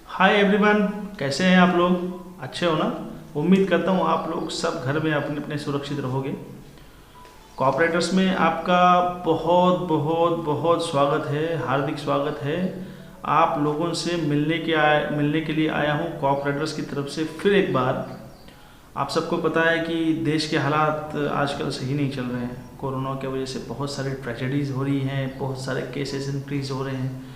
Hi everyone, कैसे हैं आप लोग? अच्छे हो ना? उम्मीद करता हूँ आप लोग सब घर में अपने अपने सुरक्षित रहोगे। कॉपरेटर्स में आपका बहुत बहुत बहुत स्वागत है, हार्दिक स्वागत है। आप लोगों से मिलने के लिए आया हूँ कॉपरेटर्स की तरफ से फिर एक बार। आप सबको पता है कि देश के हालात आजकल सही नहीं चल रहे हैं। कोरोना की वजह से बहुत सारी ट्रेजेडीज़ हो रही हैं, बहुत सारे केसेस इंक्रीज हो रहे हैं।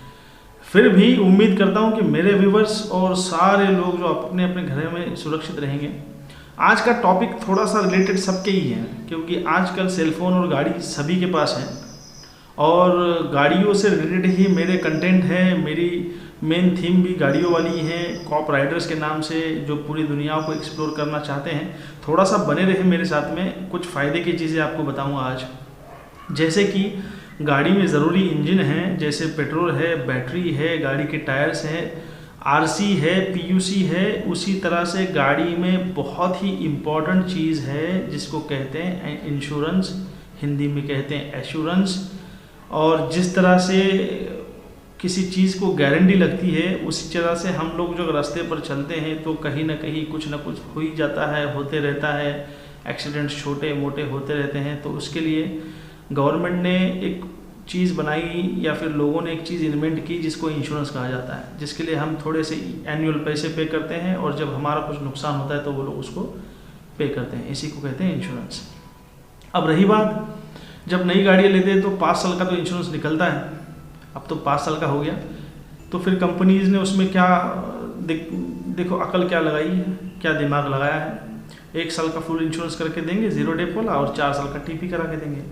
फिर भी उम्मीद करता हूँ कि मेरे व्यूवर्स और सारे लोग जो अपने अपने घर में सुरक्षित रहेंगे। आज का टॉपिक थोड़ा सा रिलेटेड सबके ही है, क्योंकि आजकल सेलफोन और गाड़ी सभी के पास है और गाड़ियों से रिलेटेड ही मेरे कंटेंट है। मेरी मेन थीम भी गाड़ियों वाली है, कॉप राइडर्स के नाम से, जो पूरी दुनिया को एक्सप्लोर करना चाहते हैं। थोड़ा सा बने रहे मेरे साथ में, कुछ फ़ायदे की चीज़ें आपको बताऊँगा आज। जैसे कि गाड़ी में ज़रूरी इंजन है, जैसे पेट्रोल है, बैटरी है, गाड़ी के टायर्स हैं, आरसी है, पीयूसी है। उसी तरह से गाड़ी में बहुत ही इम्पॉर्टेंट चीज़ है जिसको कहते हैं इंश्योरेंस, हिंदी में कहते हैं एश्योरेंस। और जिस तरह से किसी चीज़ को गारंटी लगती है, उसी तरह से हम लोग जो रास्ते पर चलते हैं तो कहीं ना कहीं कुछ ना कुछ हो ही जाता है, होते रहता है। एक्सीडेंट्स छोटे मोटे होते रहते हैं, तो उसके लिए गवर्नमेंट ने एक चीज़ बनाई या फिर लोगों ने एक चीज़ इन्वेंट की जिसको इंश्योरेंस कहा जाता है, जिसके लिए हम थोड़े से एनुअल पैसे पे करते हैं और जब हमारा कुछ नुकसान होता है तो वो लोग उसको पे करते हैं। इसी को कहते हैं इंश्योरेंस। अब रही बात, जब नई गाड़ियाँ लेते हैं तो 5 साल का तो इंश्योरेंस निकलता है। अब तो 5 साल का हो गया, तो फिर कंपनीज़ ने उसमें क्या देखो अकल क्या लगाई है, क्या दिमाग लगाया है। 1 साल का फुल इंश्योरेंस करके देंगे, 0 डेप वाला, और 4 साल का टीपी करा के देंगे।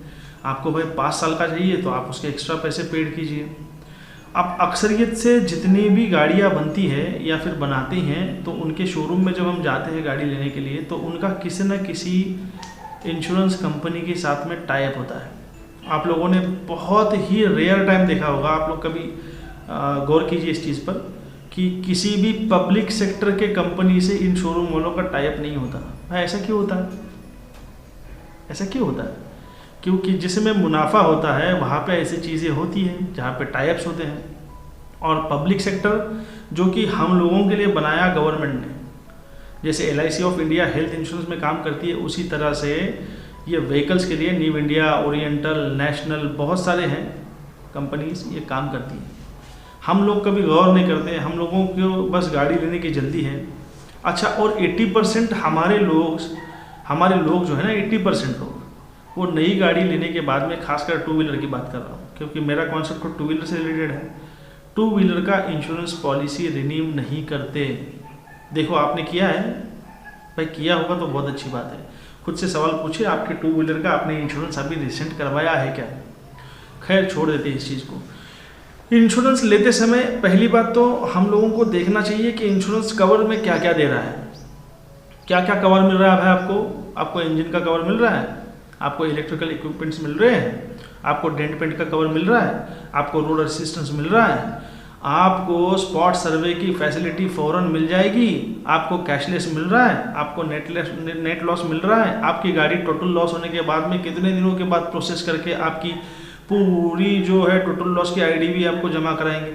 आपको भाई 5 साल का चाहिए तो आप उसके एक्स्ट्रा पैसे पेड कीजिए। अब अक्सरियत से जितनी भी गाड़ियाँ बनती है या फिर बनाती हैं, तो उनके शोरूम में जब हम जाते हैं गाड़ी लेने के लिए, तो उनका किसी न किसी इंश्योरेंस कंपनी के साथ में टाई अप होता है। आप लोगों ने बहुत ही रेयर टाइम देखा होगा, आप लोग कभी गौर कीजिए इस चीज़ पर, कि किसी भी पब्लिक सेक्टर के कंपनी से इन शोरूम वालों का टाई अप नहीं होता। भाई ऐसा क्यों होता है? ऐसा क्यों होता है? क्योंकि जिसमें मुनाफा होता है वहाँ पे ऐसी चीज़ें होती हैं जहाँ पे टाई अप्स होते हैं। और पब्लिक सेक्टर जो कि हम लोगों के लिए बनाया गवर्नमेंट ने, जैसे LIC of India health insurance में काम करती है, उसी तरह से ये व्हीकल्स के लिए न्यू इंडिया, ओरिएंटल, नेशनल, बहुत सारे हैं कंपनीज ये काम करती हैं। हम लोग कभी गौर नहीं करते, हम लोगों को बस गाड़ी लेने की जल्दी है। अच्छा, और 80% हमारे लोग जो है ना, 80% लोग वो नई गाड़ी लेने के बाद में, खासकर 2 व्हीलर की बात कर रहा हूँ क्योंकि मेरा कॉन्सेप्ट 2 व्हीलर से रिलेटेड है। 2 व्हीलर का इंश्योरेंस पॉलिसी रिन्यू नहीं करते। देखो आपने किया है भाई, किया होगा तो बहुत अच्छी बात है। खुद से सवाल पूछिए, आपके 2 व्हीलर का आपने इंश्योरेंस अभी रिसेंट करवाया है क्या? खैर छोड़ देते हैं इस चीज़ को। इंश्योरेंस लेते समय पहली बात तो हम लोगों को देखना चाहिए कि इंश्योरेंस कवर में क्या क्या दे रहा है। क्या क्या कवर मिल रहा है भाई आपको इंजन का कवर मिल रहा है, आपको इलेक्ट्रिकल इक्विपमेंट्स मिल रहे हैं, आपको डेंट पेंट का कवर मिल रहा है, आपको रोड असिस्टेंस मिल रहा है, आपको स्पॉट सर्वे की फैसिलिटी फ़ौरन मिल जाएगी, आपको कैशलेस मिल रहा है, आपको नेट लॉस मिल रहा है, आपकी गाड़ी टोटल लॉस होने के बाद में कितने दिनों के बाद प्रोसेस करके आपकी पूरी जो है टोटल लॉस की ID भी आपको जमा कराएंगे।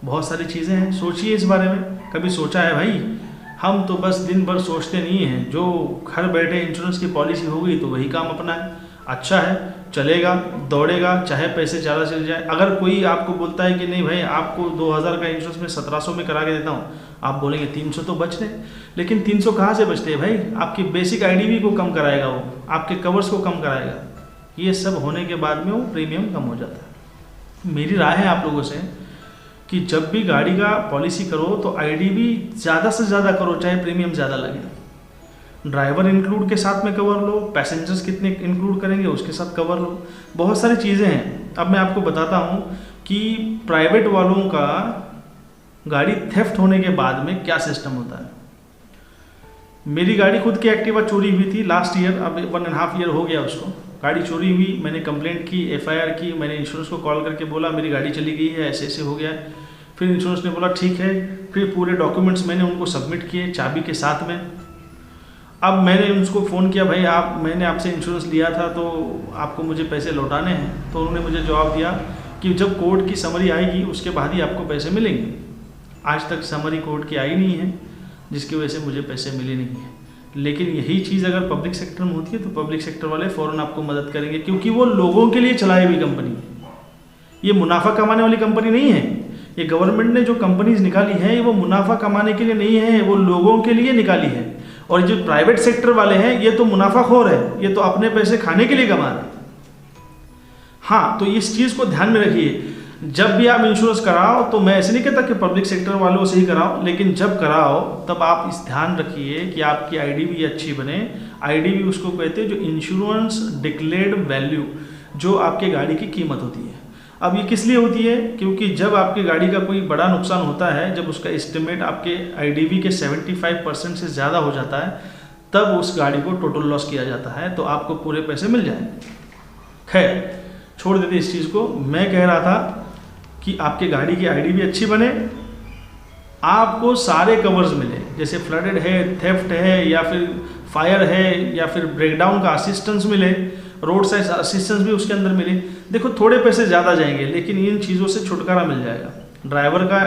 बहुत सारी चीज़ें हैं, सोचिए इस बारे में। कभी सोचा है भाई? हम तो बस दिन भर सोचते नहीं हैं, जो घर बैठे इंश्योरेंस की पॉलिसी हो गई तो वही काम अपना है। अच्छा है, चलेगा, दौड़ेगा, चाहे पैसे ज़्यादा चल जाए। अगर कोई आपको बोलता है कि नहीं भाई आपको 2000 का इंश्योरेंस में 1700 में करा के देता हूँ, आप बोलेंगे 300 तो बच रहे। लेकिन 300 कहाँ से बचते हैं भाई? आपकी बेसिक IDV को कम कराएगा, वो आपके कवर्स को कम कराएगा। ये सब होने के बाद में वो प्रीमियम कम हो जाता है। मेरी राय है आप लोगों से कि जब भी गाड़ी का पॉलिसी करो तो IDV ज़्यादा से ज़्यादा करो, चाहे प्रीमियम ज़्यादा लगे। ड्राइवर इंक्लूड के साथ में कवर लो, पैसेंजर्स कितने इंक्लूड करेंगे उसके साथ कवर लो। बहुत सारी चीज़ें हैं। अब मैं आपको बताता हूँ कि प्राइवेट वालों का गाड़ी थेफ्ट होने के बाद में क्या सिस्टम होता है। मेरी गाड़ी खुद की एक्टिवा चोरी हुई थी लास्ट ईयर, अब 1.5 ईयर हो गया उसको। गाड़ी चोरी हुई, मैंने कंप्लेंट की, FIR की, मैंने इंश्योरेंस को कॉल करके बोला मेरी गाड़ी चली गई है, ऐसे ऐसे हो गया है। फिर इंश्योरेंस ने बोला ठीक है। फिर पूरे डॉक्यूमेंट्स मैंने उनको सबमिट किए चाबी के साथ में। अब मैंने उनको फ़ोन किया, भाई मैंने आपसे इंश्योरेंस लिया था तो आपको मुझे पैसे लौटाने हैं। तो उन्होंने मुझे जवाब दिया कि जब कोर्ट की समरी आएगी उसके बाद ही आपको पैसे मिलेंगे। आज तक समरी कोर्ट की आई नहीं है, जिसकी वजह से मुझे पैसे मिले नहीं हैं। लेकिन यही चीज़ अगर पब्लिक सेक्टर में होती है तो पब्लिक सेक्टर वाले फ़ौरन आपको मदद करेंगे, क्योंकि वो लोगों के लिए चलाई हुई कंपनी है। ये मुनाफा कमाने वाली कंपनी नहीं है। ये गवर्नमेंट ने जो कंपनीज निकाली है वो मुनाफा कमाने के लिए नहीं है, वो लोगों के लिए निकाली है। और जो प्राइवेट सेक्टर वाले हैं ये तो मुनाफाखोर है, ये तो अपने पैसे खाने के लिए कमा रहे हैं। हाँ, तो इस चीज़ को ध्यान में रखिए। जब भी आप इंश्योरेंस कराओ तो मैं ऐसे नहीं कहता कि पब्लिक सेक्टर वालों से ही कराओ, लेकिन जब कराओ तब आप इस ध्यान रखिए कि आपकी आईडीवी अच्छी बने। आईडीवी उसको कहते हैं जो इंश्योरेंस डिक्लेयर्ड वैल्यू, जो आपके गाड़ी की कीमत होती है। अब ये किस लिए होती है? क्योंकि जब आपकी गाड़ी का कोई बड़ा नुकसान होता है, जब उसका एस्टिमेट आपके आईडीवी के 75% से ज़्यादा हो जाता है, तब उस गाड़ी को टोटल लॉस किया जाता है, तो आपको पूरे पैसे मिल जाए। खैर, छोड़ देते इस चीज़ को। मैं कह रहा था कि आपके गाड़ी की आईडीवी अच्छी बने, आपको सारे कवर्स मिले, जैसे फ्लडेड है, थेफ्ट है, या फिर फायर है, या फिर ब्रेकडाउन का असिस्टेंस मिले, रोड साइड असिस्टेंस भी उसके अंदर मिले। देखो थोड़े पैसे ज़्यादा जाएंगे, लेकिन इन चीज़ों से छुटकारा मिल जाएगा। ड्राइवर का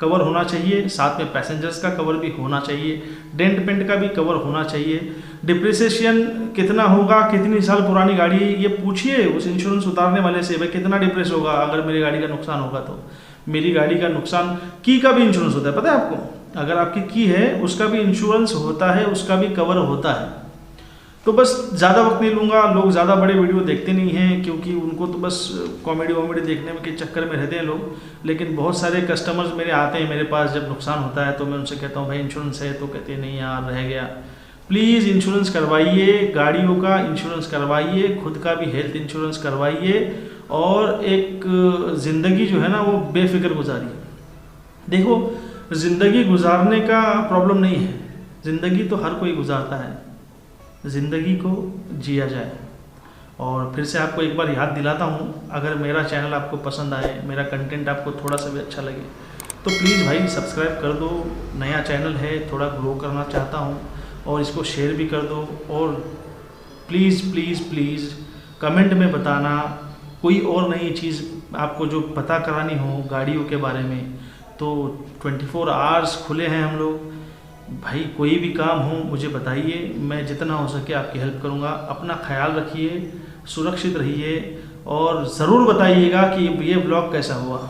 कवर होना चाहिए, साथ में पैसेंजर्स का कवर भी होना चाहिए, डेंट पेंट का भी कवर होना चाहिए। डिप्रिसिएशन कितना होगा, कितनी साल पुरानी गाड़ी है, ये पूछिए उस इंश्योरेंस उतारने वाले से, भाई कितना डिप्रेस होगा अगर मेरी गाड़ी का नुकसान होगा तो। मेरी गाड़ी का नुकसान, की का भी इंश्योरेंस होता है, पता है आपको? अगर आपकी की है उसका भी इंश्योरेंस होता है, उसका भी कवर होता है। तो बस ज़्यादा वक्त नहीं लूँगा। लोग ज़्यादा बड़े वीडियो देखते नहीं हैं, क्योंकि उनको तो बस कॉमेडी वॉमेडी देखने में के चक्कर में रहते हैं लोग। लेकिन बहुत सारे कस्टमर्स मेरे आते हैं मेरे पास, जब नुकसान होता है तो मैं उनसे कहता हूँ भाई इंश्योरेंस है, तो कहते हैं नहीं यार रह गया। प्लीज़ इंश्योरेंस करवाइए, गाड़ियों का इंश्योरेंस करवाइए, खुद का भी हेल्थ इंश्योरेंस करवाइए, और एक ज़िंदगी जो है ना वो बेफिक्र गुजारिए। देखो, ज़िंदगी गुजारने का प्रॉब्लम नहीं है, ज़िंदगी तो हर कोई गुजारता है, ज़िंदगी को जिया जाए। और फिर से आपको एक बार याद दिलाता हूँ, अगर मेरा चैनल आपको पसंद आए, मेरा कंटेंट आपको थोड़ा सा भी अच्छा लगे, तो प्लीज़ भाई सब्सक्राइब कर दो। नया चैनल है, थोड़ा ग्रो करना चाहता हूँ, और इसको शेयर भी कर दो। और प्लीज़ प्लीज़ प्लीज़ कमेंट में बताना कोई और नई चीज़ आपको जो पता करानी हो गाड़ियों के बारे में, तो 24 आवर्स खुले हैं हम लोग। भाई कोई भी काम हो मुझे बताइए, मैं जितना हो सके आपकी हेल्प करूँगा। अपना ख्याल रखिए, सुरक्षित रहिए, और ज़रूर बताइएगा कि ये ब्लॉग कैसा हुआ।